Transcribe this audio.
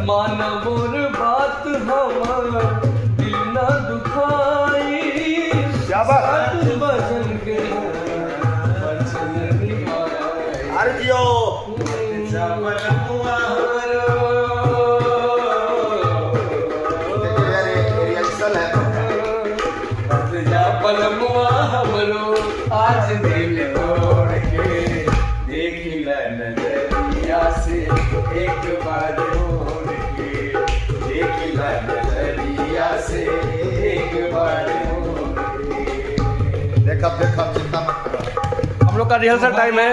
माना मोर बात हमार दिल ना दुखाई क्या बात? सात बजन के वचन निभाई आरजियो रिएक्शन है पलमुआ हमरो आज दिल तोड़ के देखिला नजरिया से एक बार मोड़ के देखिला नजरिया से एक बार मोड़ के। देखा चिंता मत करो। हम लोग का रिहर्सल टाइम है।